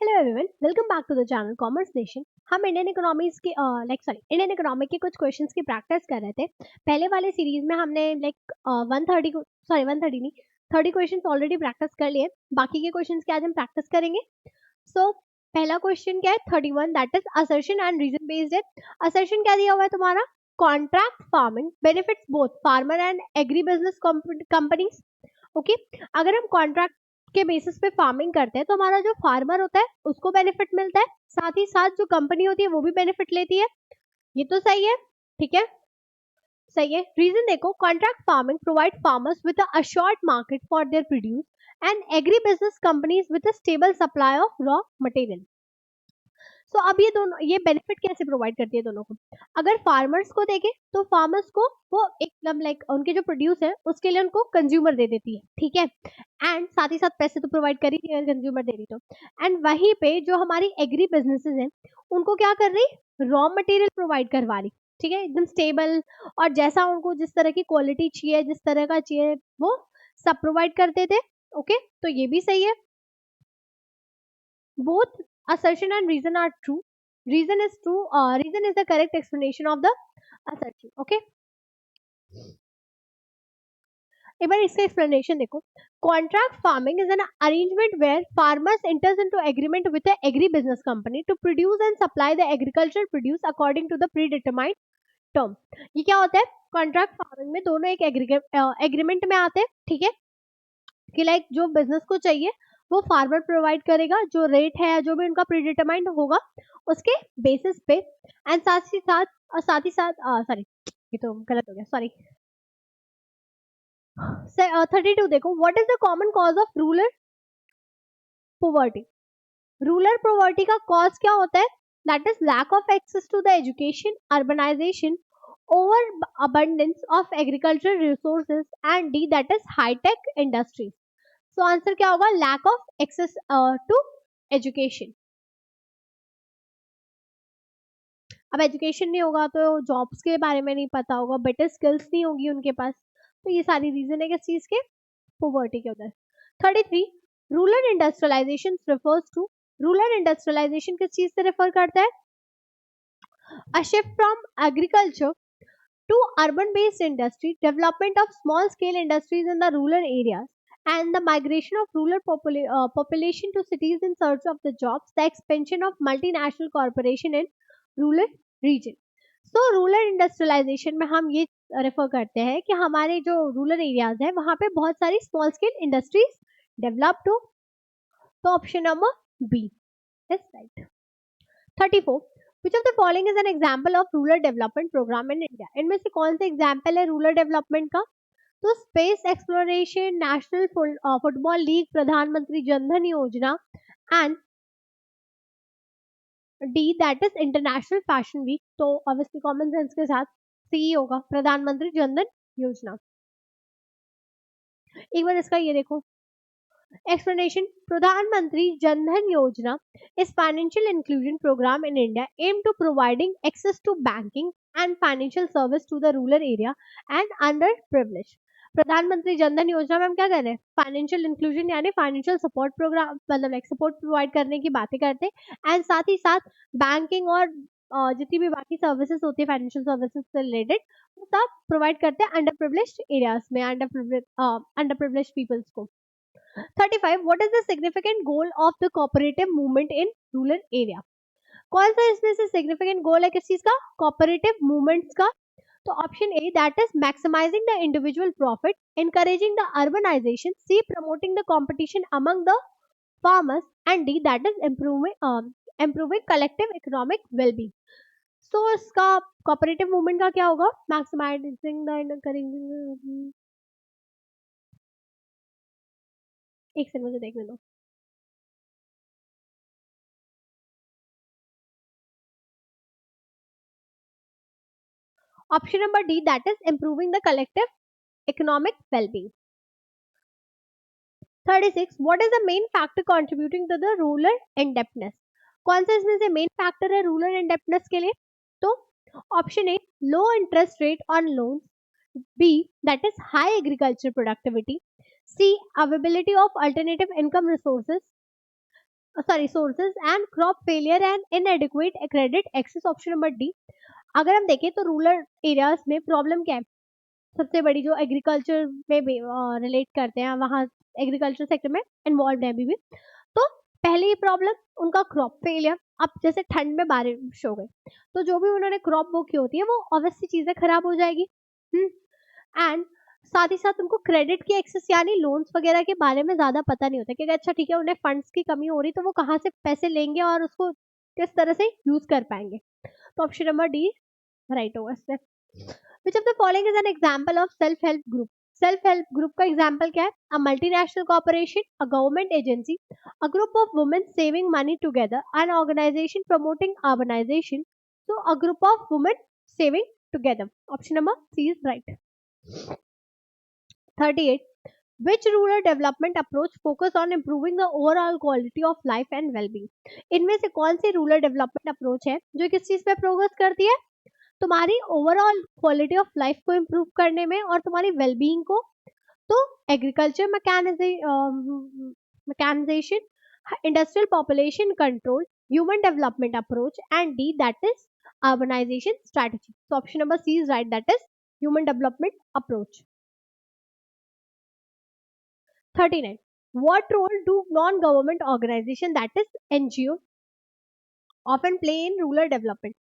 Hello everyone, welcome back to the channel commerce nation. हम Indian economies के Indian economic के कुछ questions की प्रैक्टिस कर रहे थे। पहले वाले सीरीज में हमने 130 नहीं 30 क्वेश्चंस ऑलरेडी प्रैक्टिस कर लिए। बाकी के क्वेश्चंस की आज हम प्रैक्टिस करेंगे। पहला क्वेश्चन क्या है? 31, that is assertion and reason based है। असर्शन क्या दिया हुआ है तुम्हारा? Contract farming benefits both farmer and agri business companies. Okay, अगर हम कॉन्ट्रैक्ट के बेसिस पे फार्मिंग करते हैं तो हमारा जो फार्मर होता है उसको बेनिफिट मिलता है, साथ ही साथ जो कंपनी होती है वो भी बेनिफिट लेती है। ये तो सही है, ठीक है, सही है। रीजन देखो, contract farming provide farmers with a assured market for their produce and agri business companies with a stable supply of raw material. अब ये दोनों ये बेनिफिट कैसे प्रोवाइड करती है दोनों को? अगर फार्मर्स को देखें तो फार्मर्स को वो एकदम उनके जो प्रोड्यूस है उसके लिए उनको कंज्यूमर दे देती है, ठीक है, एंड साथ ही साथ पैसे तो प्रोवाइड कर ही रही है कंज्यूमर दे रही तो। एंड वहीं पे जो हमारी एग्री बिजनेसेस हैं उनको क्या कर रही? रॉ मटेरियल प्रोवाइड करवा रही, ठीक है, एकदम स्टेबल, और जैसा उनको जिस तरह की क्वालिटी चाहिए, जिस तरह का चाहिए, वो सब प्रोवाइड करते थे। ओके, तो ये भी सही है। Both assertion and reason are true. Reason is true. Reason is the correct explanation of the assertion. Okay. एक बार इसका explanation देखो. Contract farming is an arrangement where farmers enters into agreement with a agri-business company to produce and supply the agricultural produce according to the predetermined term. ये क्या होता है? Contract farming में दोनों एक एग्रीमेंट में आते हैं, ठीक है, कि लाइक जो बिजनेस को चाहिए वो फार्मर प्रोवाइड करेगा, जो रेट है जो भी उनका प्रीडिटरमाइंड होगा उसके बेसिस पे। एंड साथ ही साथ सॉरी, ये तो गलत हो गया, सॉरी। 32 देखो, what is the common cause of rural poverty? Rural poverty का कॉज क्या होता है? That is lack of access to the education, urbanisation, over abundance of agricultural resources, and D, that is high tech industries. So answer क्या होगा? Lack of access to education. अब education नहीं होगा तो जॉब्स के बारे में नहीं पता होगा, बेटर स्किल्स नहीं होगी उनके पास, तो ये सारी रीजन है किस चीज के? पॉवर्टी के उधर। 33, rural industrialisation refers to, rural industrialisation किस चीज से रेफर करता है? A shift from agriculture to urban-based industry, development of small-scale industries in the rural areas, and the migration of rural population to cities in search of the jobs, the expansion of multinational corporation in rural region. So, rural industrialization में हम ये refer करते हैं कि हमारे जो rural areas है वहाँ पे बहुत सारी स्मॉल स्केल इंडस्ट्रीज डेवलप्ड हो, तो option number B is right. 34, which of the following is an example of rural development program in India? इनमें से कौन सा एग्जाम्पल है रूरल डेवलपमेंट का? तो space exploration, National Football League, Pradhan Mantri Jan Dhan Yojana, and D that is international fashion week. तो obviously common sense के साथ सी होगा, प्रधानमंत्री जनधन योजना। एक बार इसका ये देखो explanation. Pradhan Mantri Jan Dhan Yojana is financial inclusion program in India aimed to providing access to banking and financial service to the rural area and underprivileged. प्रधानमंत्री जनधन योजना में हम क्या कर रहे हैं? फाइनेंशियल इंक्लूजन यानी फाइनेंशियल सपोर्ट प्रोग्राम, मतलब लाइक सपोर्ट प्रोवाइड करने की बातें करते हैं, एंड साथ ही साथ बैंकिंग और जितनी भी बाकी सर्विसेज होती है फाइनेंशियल सर्विसेज से रिलेटेड वो सब प्रोवाइड करते हैं अंडर प्रिविलेज्ड एरियाज में, अंडर प्रिविलेज्ड पीपल्स को। 35, what is the significant goal of the cooperative movement in rural area? कौन सा इसमें से significant goal है किस चीज का? cooperative movements का। तो option A that is maximising the individual profit, encouraging the urbanization, C promoting the competition among the farmers, and D that is improving collective economic well-being. So इसका cooperative movement का क्या होगा? Maximising the encouraging, एक second मुझे देखने दो। Option number D, that is improving the collective economic well-being. 36, what is the main factor contributing to the rural indebtedness? कौन सा इसमें से मेन फैक्टर है रूरल इंडेप्टनेस के लिए? तो option A low interest rate on loans, B that is high agriculture productivity, C availability of alternative income resources, sorry sources and crop failure and inadequate credit access, option number D. अगर हम देखें तो rural areas में problem क्या है, सबसे बड़ी जो एग्रीकल्चर में रिलेट करते हैं, वहाँ एग्रीकल्चर सेक्टर में इन्वॉल्व है अभी भी। तो पहली प्रॉब्लम उनका क्रॉप फेलियर। अब जैसे ठंड में बारिश हो गई तो जो भी उन्होंने क्रॉप बो की होती है वो ऑब्वियसली चीजें खराब हो जाएगी। एंड साथ ही साथ उनको क्रेडिट की एक्सेस यानी लोन्स वगैरह के बारे में ज्यादा पता नहीं होता, क्योंकि अच्छा ठीक है उन्हें फंड्स की कमी हो रही तो वो कहाँ से पैसे लेंगे और उसको किस तरह से यूज कर पाएंगे। तो ऑप्शन नंबर डी राइट होगा इसमें। Which of the following is an example of self help group. Self help group का एग्जांपल क्या है? A multinational corporation, a government agency, a group of women saving money together, an organisation promoting urbanisation, so a group of women saving together. Option number C is right. 38. Which rural development approach focus on improving the overall quality of life and well-being? इनमें से कौन सी rural development approach है जो किस चीज पे progress करती है? तुम्हारी ओवरऑल क्वालिटी ऑफ लाइफ को इम्प्रूव करने में और तुम्हारी वेलबींग को। तो agriculture mechanisation, industrial population control, human development approach, and D that is urbanisation strategy. तो option number C is right, that is human development approach. 39. What role do non-government organization that is NGO often play in rural development?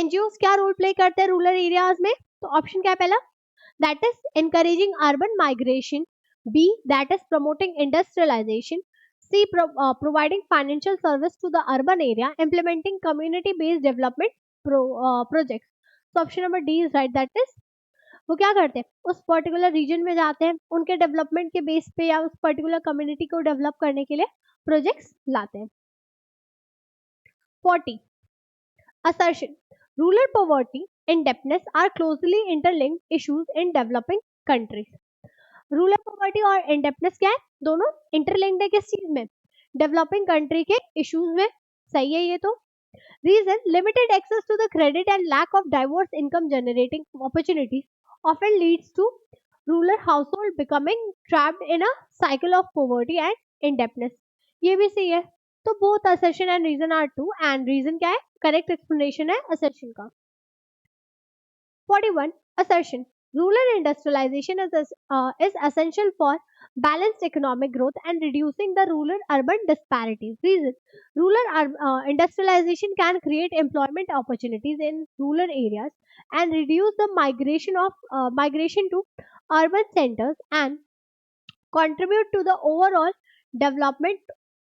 NGOs क्या role play करते हैं rural areas में? तो option क्या है पहला? That is encouraging urban migration. B, that is promoting industrialization. C, providing financial service to the urban area, implementing community-based development projects. So option number D is right, that is वो क्या करते हैं उस particular reason में जाते हैं, उनके development के बेस पे या उस पर्टिकुलर कम्युनिटी को डेवलप करने के लिए प्रोजेक्ट्स लाते हैं। 40. Assertion. Rural poverty and indebtedness are closely interlinked issues in developing countries. Rural poverty और इंडेप्टनेस क्या है? दोनों इंटरलिंक्ड है किस चीज में? डेवलपिंग कंट्री के इश्यूज में। सही है ये तो। Reason, limited access to the credit and lack of diverse income generating opportunities often leads to rural household becoming trapped in a cycle of poverty and indebtedness. ये भी सही है। तो both assertion and reason are true, and reason क्या है? Correct explanation है assertion का। 41. Assertion. Rural industrialization is essential for balanced economic growth and reducing the rural-urban disparities. Reason. Industrialization can create employment opportunities in rural areas and reduce the migration to urban centers and contribute to the overall development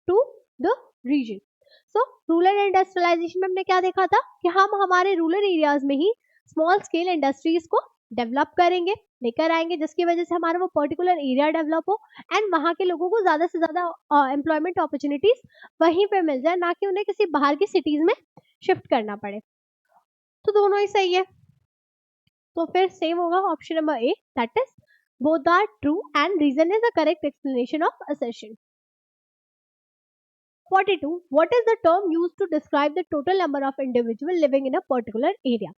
to the region. So, rural industrialization में हमने क्या देखा था कि हम हमारे rural areas में ही small scale industries को डेवलप करेंगे, लेकर आएंगे, जिसकी वजह से हमारा वो पर्टिकुलर एरिया डेवलप हो एंड वहाँ के लोगों को ज्यादा से ज्यादा एम्प्लॉयमेंट अपॉर्चुनिटीज वहीं पे मिल जाए, ना कि उन्हें किसी बाहर की सिटीज में शिफ्ट करना पड़े। तो दोनों ही सही है, तो फिर सेम होगा option number A, that is both are true and reason is a correct explanation of assertion. 42. What is the term used to describe the total number of individual living in a particular area?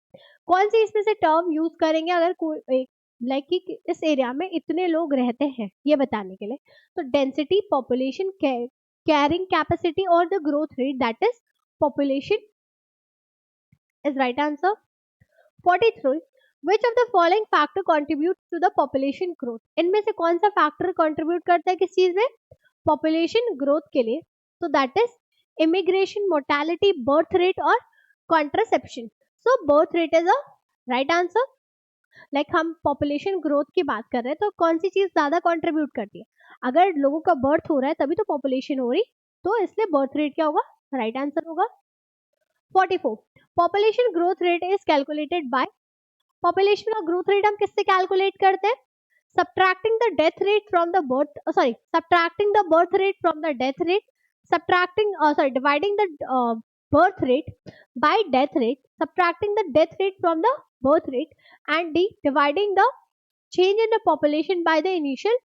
कौन सी इसमें से term use करेंगे अगर कोई like कि इस area में इतने लोग रहते हैं ये बताने के लिए? तो डेंसिटी, पॉपुलेशन, कैरिंग कैपेसिटी और the growth rate, that is population is right answer. 43. Which of the following factor contributes to the population growth? इनमें से कौन सा फैक्टर कंट्रीब्यूट करता है किस चीज में? पॉपुलेशन ग्रोथ के लिए। तो that is immigration, mortality, birth rate और contraception. So birth rate is a right answer. Like हम पॉपुलेशन ग्रोथ की बात कर रहे हैं तो कौन सी चीज ज्यादा कंट्रीब्यूट करती है? अगर लोगों का बर्थ हो रहा है तभी तो पॉपुलेशन हो रही, तो इसलिए बर्थ रेट क्या होगा? राइट आंसर होगा। 44. Population growth rate is calculated by, population का ग्रोथ रेट हम किससे कैलकुलेट करते हैं? subtracting the death rate from the subtracting the birth rate from the death rate, dividing the birth rate by death rate, subtracting the death rate from the birth rate, and dividing the change in the population by the initial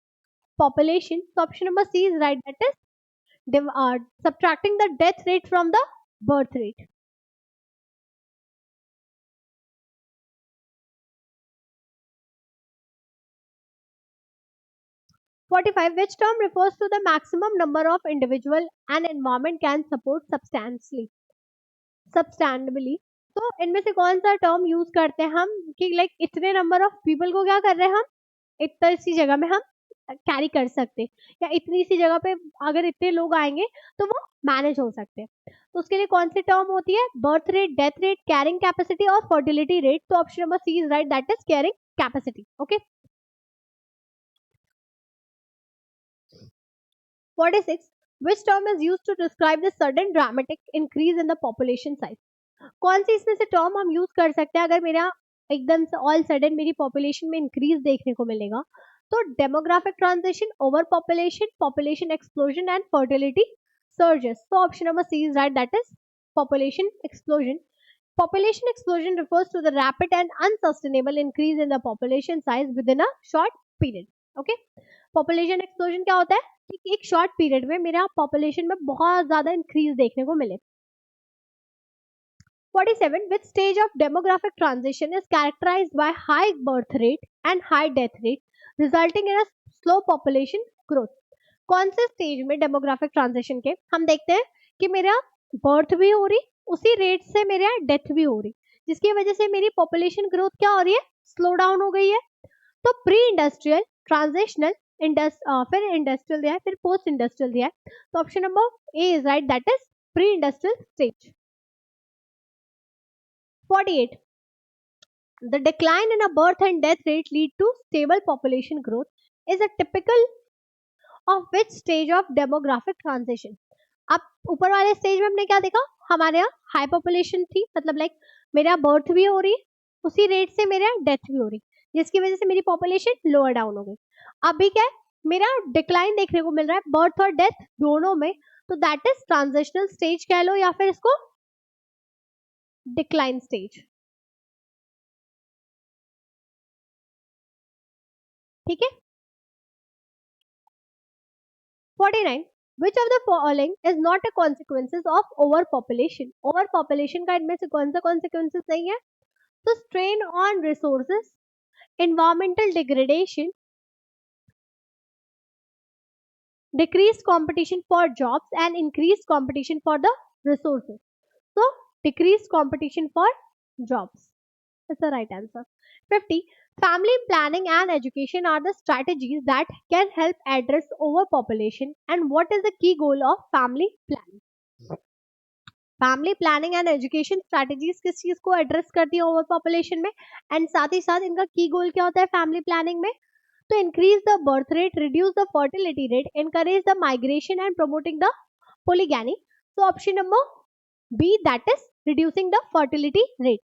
population. So option number C is right, that is subtracting the death rate from the birth rate. 45 which term refers to the maximum number of individual an environment can support substantially. तो इनमें से कौन सा term use करते हैं हम कि like इतने नंबर ऑफ पीपल को क्या कर रहे हैं हम इतनी सी जगह में हम कैरी कर सकते, या इतनी सी जगह पे अगर इतने लोग आएंगे तो वो मैनेज हो सकते हैं. तो उसके लिए कौन सी टर्म होती है? Birth rate, death rate, carrying capacity और फर्टिलिटी रेट. तो option number C is right, that is carrying capacity. Okay. 46 which term is used to describe the sudden dramatic increase in the population size. कौन सी इसमें से term हम use कर सकते हैं अगर मेरा एकदम से ऑल सडन मेरी पॉपुलेशन में इंक्रीज देखने को मिलेगा? तो demographic transition, over population, population explosion and fertility surges. तो option number C is right, that is population explosion. Population explosion refers to the rapid and unsustainable increase in the population size within a short period. Okay, population explosion क्या होता है कि एक short period में मेरा population में बहुत ज्यादा इंक्रीज देखने को मिले. 47 which stage of demographic transition is characterized by high birth rate and high death rate resulting in a slow population growth. कौन से स्टेज में डेमोग्राफिक ट्रांजिशन के हम देखते हैं कि मेरा बर्थ भी हो रही, उसी रेट से मेरे यहाँ डेथ भी हो रही, जिसकी वजह से मेरी पॉपुलेशन ग्रोथ क्या हो रही है? स्लो डाउन हो गई है. तो प्री इंडस्ट्रियल, ट्रांजिशनल, फिर इंडस्ट्रियल दिया है, फिर पोस्ट इंडस्ट्रियल दिया है. तो option number A is right, that is pre industrial stage. 48 the decline in a birth and death rate lead to stable population growth is a typical of which stage of demographic transition. अब ऊपर वाले stage में हमने क्या देखा? हमारे यहाँ high population थी, मतलब लाइक मेरे यहाँ बर्थ भी हो रही है, उसी रेट से मेरे यहाँ डेथ भी हो रही, जिसकी वजह से मेरी पॉपुलेशन लोअर डाउन हो गई. अभी क्या है? मेरा डिक्लाइन देखने को मिल रहा है बर्थ और डेथ दोनों में. तो दैट इज ट्रांजिशनल स्टेज कह लो या फिर इसको डिक्लाइन स्टेज. ठीक है. 49 which of the following is not a consequences of overpopulation. Overpopulation का इनमें से कौन सा consequences नहीं है? तो strain on resources, environmental degradation, decreased competition for jobs and increased competition for the resources. So decreased competition for jobs is the right answer. 50 family planning and education are the strategies that can help address overpopulation. And what is the key goal of family planning? Family planning and education strategies किस चीज को address करती है over population में, and साथ ही साथ इनका की गोल क्या होता है फैमिली प्लानिंग में? तो increase the birth rate, reduce the fertility rate, encourage the migration and promoting the polygamy. तो option number B, that is reducing the fertility rate.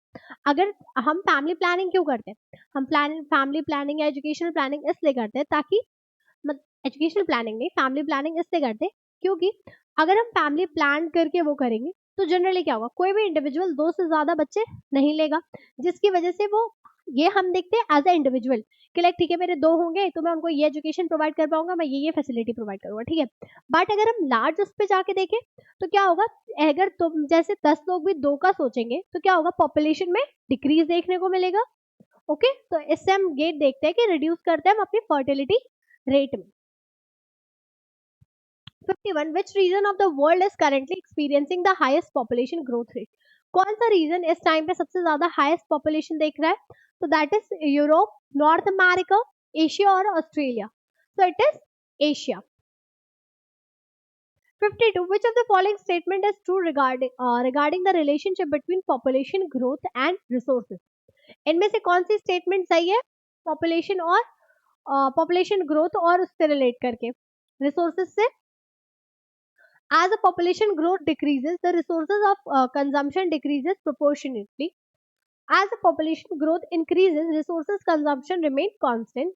अगर हम फैमिली प्लानिंग क्यों करते हैं? हम फैमिली प्लानिंग या एजुकेशनल प्लानिंग इसलिए करते हैं ताकि एजुकेशनल प्लानिंग नहीं, फैमिली प्लानिंग इसलिए करते हैं क्योंकि अगर हम फैमिली प्लान करके वो करेंगे तो जनरली क्या होगा, कोई भी इंडिविजुअल 2 से ज्यादा बच्चे नहीं लेगा, जिसकी वजह से वो ये हम देखते हैं एज ए इंडिविजुअल कि लाइक ठीक है मेरे 2 होंगे तो मैं उनको ये एजुकेशन प्रोवाइड कर पाऊंगा, मैं ये फैसिलिटी प्रोवाइड करूंगा, ठीक है. बट अगर हम लार्ज उस पर जाके देखें तो क्या होगा, अगर तुम जैसे 10 लोग भी 2 का सोचेंगे तो क्या होगा, पॉपुलेशन में डिक्रीज देखने को मिलेगा. ओके, तो इससे हम गेट देखते हैं कि रिड्यूस करते हैं हम अपनी फर्टिलिटी रेट में. 51 which region of the world is currently experiencing the highest population growth rate. कौन सा रीजन इस टाइम पे सबसे ज्यादा हाईएस्ट पॉपुलेशन देख रहा है? तो that is Europe, North America, Asia और Australia. So it is Asia. 52 which of the following statement is true regarding the relationship between population growth and resources. इनमें से कौन सी स्टेटमेंट सही है पॉपुलेशन और पॉपुलेशन ग्रोथ और उससे रिलेट करके? रिसोर्सेज से. As the population growth decreases, the resources of consumption decreases proportionately. As the population growth increases, resources consumption remain constant.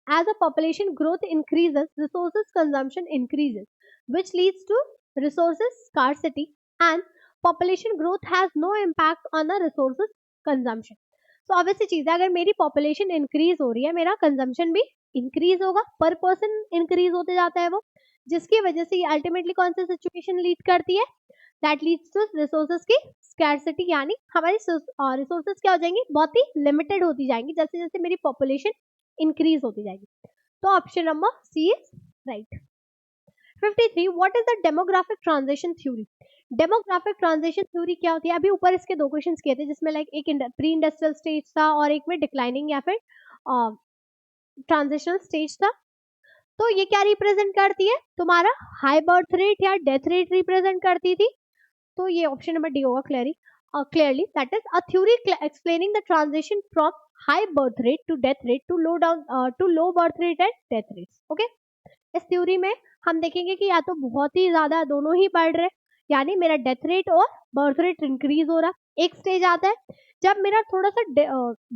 As the population growth increases, resources consumption increases, which leads to resources scarcity, and population growth has no impact on the resources consumption. So obviously चीज है, अगर मेरी population increase हो रही है, मेरा consumption भी increase होगा, per person increase होते जाता है वो, जिसकी वजह से ये अल्टीमेटली कौन सी सिचुएशन लीड करती है? दैट लीड्स टू रिसोर्सेज की स्कैर्सिटी, यानी हमारी रिसोर्सेज क्या हो जाएंगी, बहुत ही लिमिटेड होती जाएंगी जैसे जैसे मेरी पॉपुलेशन इंक्रीज होती जाएगी. तो option number C is right. 53 what is the demographic transition theory. Demographic transition theory क्या होती है? अभी ऊपर इसके दो क्वेश्चंस किए थे जिसमें लाइक एक प्री इंडस्ट्रियल स्टेज था और एक में डिक्लाइनिंग या फिर ट्रांजिशनल स्टेज था। तो ये क्या रिप्रेजेंट करती है? तुम्हारा हाई बर्थ रेट या डेथ रेट रिप्रेजेंट करती थी। तो ये ऑप्शन नंबर डी होगा clearly that is a theory explaining the transition from high birth rate to death rate to low birth rate and death rates. okay, इस theory में हम देखेंगे कि या तो बहुत ही ज्यादा दोनों ही बढ़ रहे, यानी मेरा डेथ रेट और बर्थ रेट इंक्रीज हो रहा। एक स्टेज आता है जब मेरा थोड़ा सा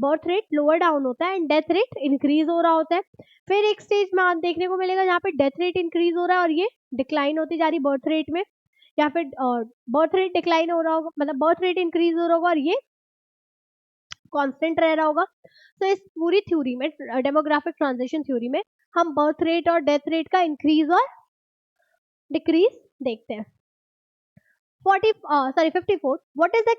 बर्थ रेट लोअर डाउन होता है एंड डेथ रेट इंक्रीज हो रहा होता है। फिर एक स्टेज में आप देखने को मिलेगा जहाँ पे डेथ रेट इंक्रीज हो रहा है और ये डिक्लाइन होती जा रही बर्थ रेट में, या फिर बर्थ रेट डिक्लाइन हो रहा होगा, मतलब बर्थ रेट इंक्रीज हो रहा होगा और ये कांस्टेंट रह रहा होगा। तो इस पूरी थ्योरी में, डेमोग्राफिक ट्रांजिशन थ्योरी में, हम बर्थ रेट और डेथ रेट का इंक्रीज और डिक्रीज देखते हैं। 54 what is the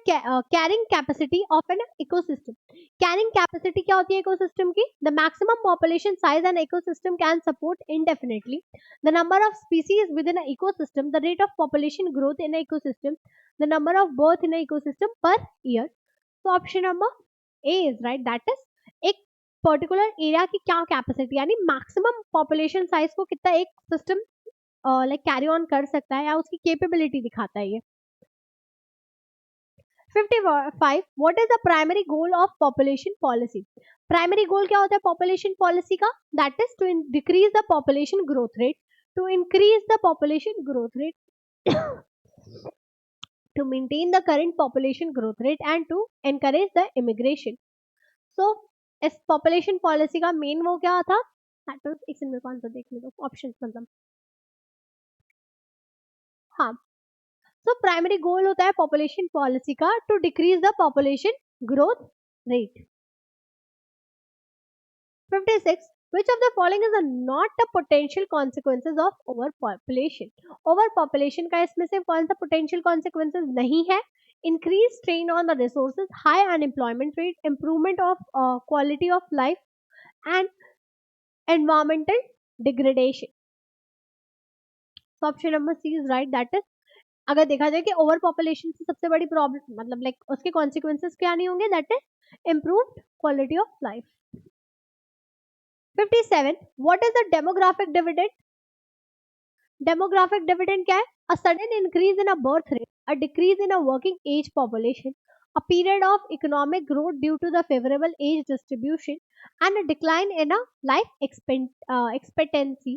carrying capacity of an ecosystem. Carrying capacity क्या होती है इकोसिस्टम की? The maximum population size an ecosystem can support indefinitely, the number of species with in a ecosystem, the rate of population growth in a ecosystem, the number of birth in a ecosystem per year. तो option number A is right, that is एक particular area की क्या capacity, यानी maximum population size को कितना एक system like carry on कर सकता है या उसकी कैपेबिलिटी दिखाता है ये। 55 what is the primary goal of population policy. Primary goal क्या होता है पॉपुलेशन पॉलिसी का? That is to decrease the population growth rate, to increase the population growth rate, to maintain the current population growth rate and to encourage the immigration. So इस population policy का main वो क्या था? एक second में कौन सा देखने दो ऑप्शंस, मतलब हाँ, तो प्राइमरी गोल होता है पॉपुलेशन पॉलिसी का to decrease the population growth rate. 56 which of the following is not a potential consequences of overpopulation। overpopulation का इसमें से कौन सा potential consequences नहीं है? increased strain on the resources, high unemployment rate, improvement of quality of life and environmental degradation। so option number C is right, that is अगर देखा जाए कि ओवर पॉपुलेशन से सबसे बड़ी प्रॉब्लम, मतलब लाइक उसके कॉन्सिक्वेंसेस क्या नहीं होंगे? That is improved quality of life. 57 what is the demographic dividend. Demographic dividend क्या है? A sudden increase in a birth rate, a decrease in a working age population, a period of economic growth due to the favorable age distribution and a decline in a life expectancy।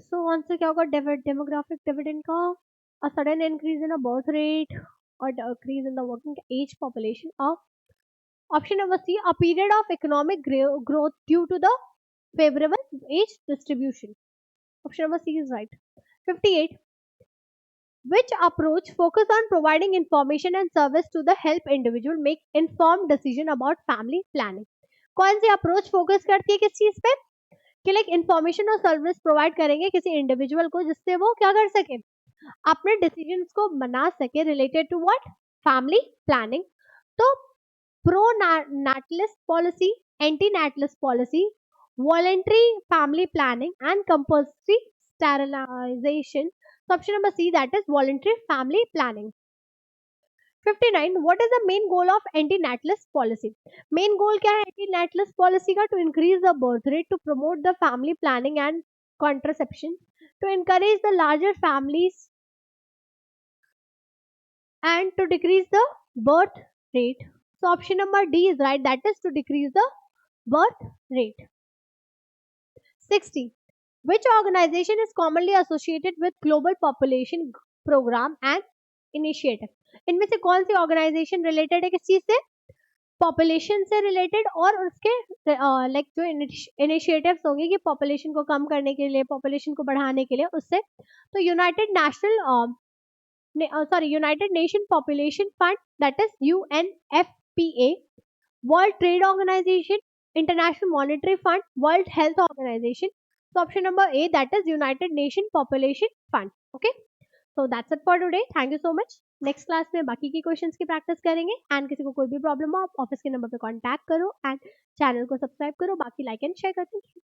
so answer क्या होगा demographic dividend का? a sudden increase in a birth rate or decrease in the working age population of option number C, a period of economic growth due to the favorable age distribution। option number C is right। 58 which approach focus on providing information and service to the help individual make informed decision about family planning। कौन सी approach focus करती है किस चीज पे? कि like information और service provide करेंगे किसी इंडिविजुअल को जिससे वो क्या कर सके, अपने डिसीजंस को बना सके related to what? Family planning. तो pro natalist policy, anti natalist policy, voluntary family planning and compulsory sterilisation. तो option number C, that is voluntary family planning. 59 what is the main goal of anti natalist policy. Main goal क्या है anti natalist policy का? To increase the birth rate, to promote the family planning and contraception, to encourage the larger families and to decrease the birth rate। so option number D is right, that is to decrease the birth rate। 60 which organization is commonly associated with global population program and initiative। इनमें से कौन सी organisation related है किस चीज से? Population से related और उसके लाइक जो इनिशिएटिव्स होंगे कि पॉपुलेशन को कम करने के लिए, पॉपुलेशन को बढ़ाने के लिए, उससे तो United Nation Population Fund, that is UNFPA, World Trade Organisation, International Monetary Fund, World Health Organisation. so option number A, that is United Nation Population Fund। okay, so that's it for today, thank you so much। Next class में बाकी की questions की practice करेंगे and किसी को कोई भी problem हो आप ऑफिस के नंबर पे कांटेक्ट करो एंड चैनल को सब्सक्राइब करो, बाकी लाइक एंड शेयर करते हैं।